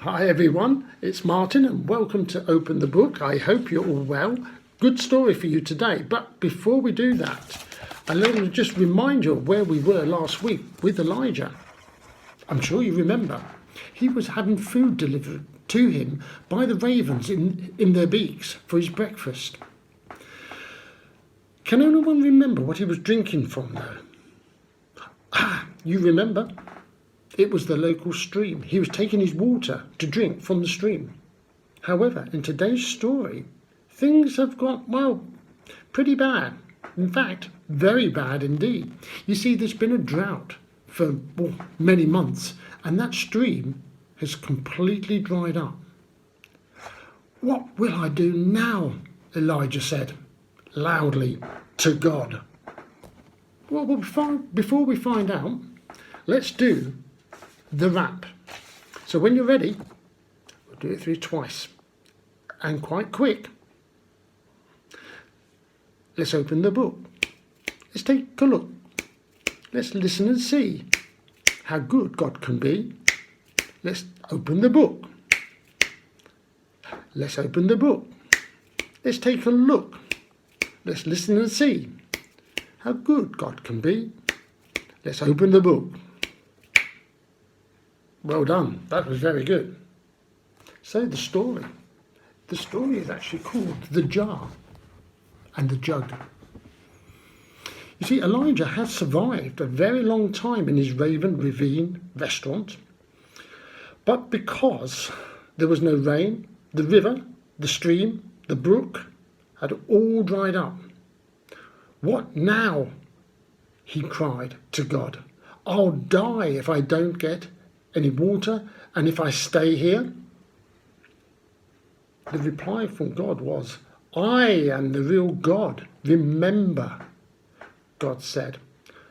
Hi everyone, it's Martin and welcome to Open the Book. I hope you're all well. Good story for you today, but before we do that, I'd like to just remind you of where we were last week with Elijah. I'm sure you remember. He was having food delivered to him by the ravens in their beaks for his breakfast. Can anyone remember what he was drinking from though? You remember? It was the local stream. He was taking his water to drink from the stream. However, in today's story, things have got, pretty bad. In fact, very bad indeed. You see, there's been a drought for many months, and that stream has completely dried up. What will I do now? Elijah said loudly to God. Well, before we find out, let's do the rap. So when you're ready, we'll do it through twice and quite quick. Let's open the book. Let's take a look. Let's listen and see how good God can be. Let's open the book. Let's open the book. Let's take a look. Let's listen and see how good God can be. Let's open the book. Well done, that was very good. So the story is actually called The Jar and the Jug. You see, Elijah had survived a very long time in his Raven Ravine restaurant, but because there was no rain, the river, the stream, the brook had all dried up. What now? He cried to God. I'll die if I don't get any water, and if I stay here? The reply from God was, I am the real God. Remember, God said,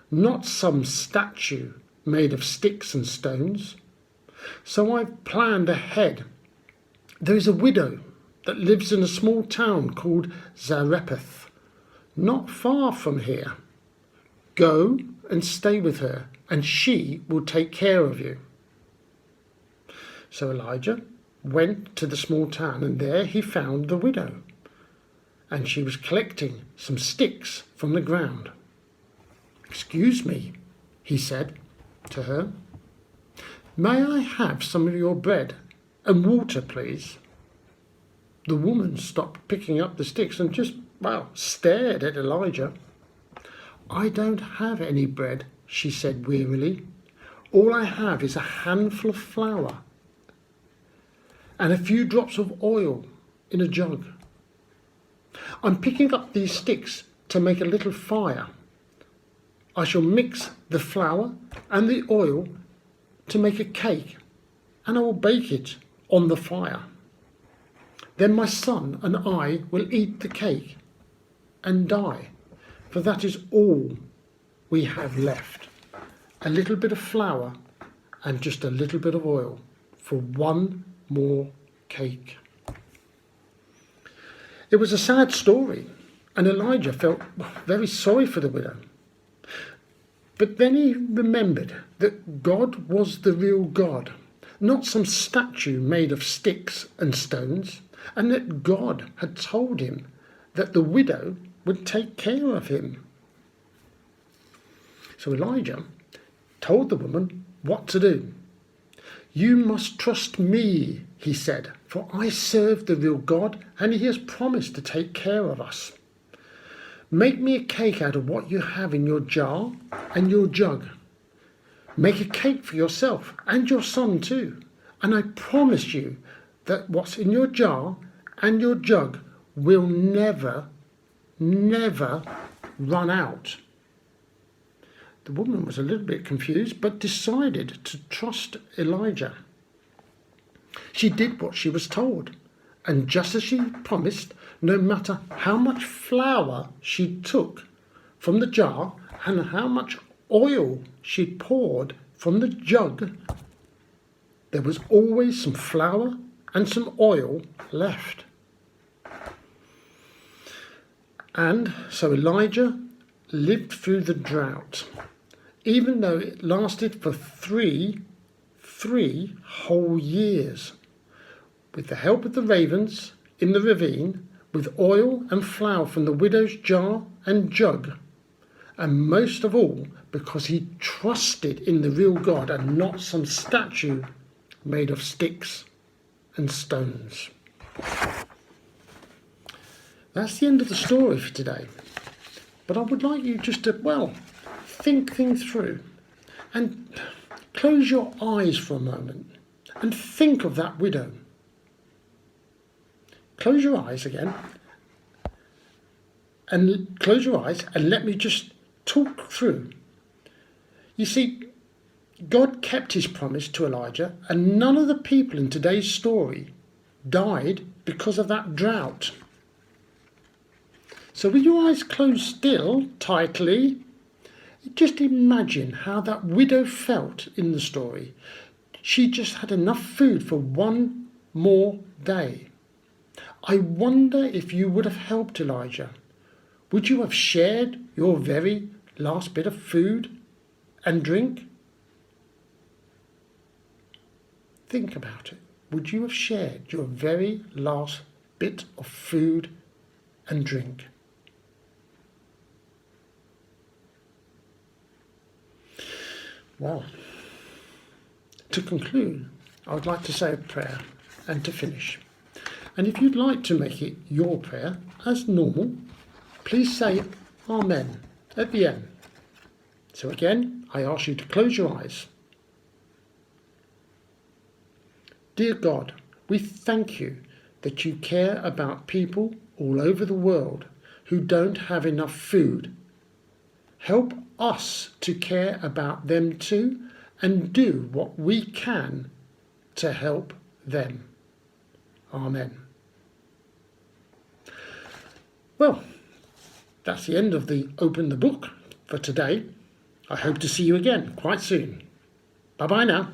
not some statue made of sticks and stones. So I've planned ahead. There is a widow that lives in a small town called Zarephath, not far from here. Go and stay with her, and she will take care of you. So Elijah went to the small town, and there he found the widow, and she was collecting some sticks from the ground. Excuse me, he said to her. May I have some of your bread and water, please? The woman stopped picking up the sticks and just, stared at Elijah. I don't have any bread, she said wearily. All I have is a handful of flour and a few drops of oil in a jug. I'm picking up these sticks to make a little fire. I shall mix the flour and the oil to make a cake, and I will bake it on the fire. Then my son and I will eat the cake and die, for that is all we have left. A little bit of flour and just a little bit of oil for one more cake. It was a sad story, and Elijah felt very sorry for the widow. But then he remembered that God was the real God, not some statue made of sticks and stones, and that God had told him that the widow would take care of him. So Elijah told the woman what to do. You must trust me, he said, for I serve the real God, and he has promised to take care of us. Make me a cake out of what you have in your jar and your jug. Make a cake for yourself and your son too, and I promise you that what's in your jar and your jug will never run out. The woman was a little bit confused, but decided to trust Elijah. She did what she was told, and just as she promised, no matter how much flour she took from the jar and how much oil she poured from the jug, there was always some flour and some oil left. And so Elijah lived through the drought, even though it lasted for three whole years. with the help of the ravens in the ravine, with oil and flour from the widow's jar and jug, and most of all because he trusted in the real God and not some statue made of sticks and stones. That's the end of the story for today. But I would like you just to, think things through and close your eyes for a moment and think of that widow. Close your eyes again and let me just talk through. You see, God kept his promise to Elijah, and none of the people in today's story died because of that drought. So with your eyes closed still, tightly, just imagine how that widow felt in the story. She just had enough food for one more day. I wonder if you would have helped Elijah. Would you have shared your very last bit of food and drink? Think about it. Would you have shared your very last bit of food and drink? Well, to conclude, I would like to say a prayer and to finish. And if you'd like to make it your prayer, as normal, please say Amen at the end. So again, I ask you to close your eyes. Dear God, we thank you that you care about people all over the world who don't have enough food. Help us to care about them too and do what we can to help them. Amen. Well, that's the end of the Open the Book for today. I hope to see you again quite soon. Bye-bye now.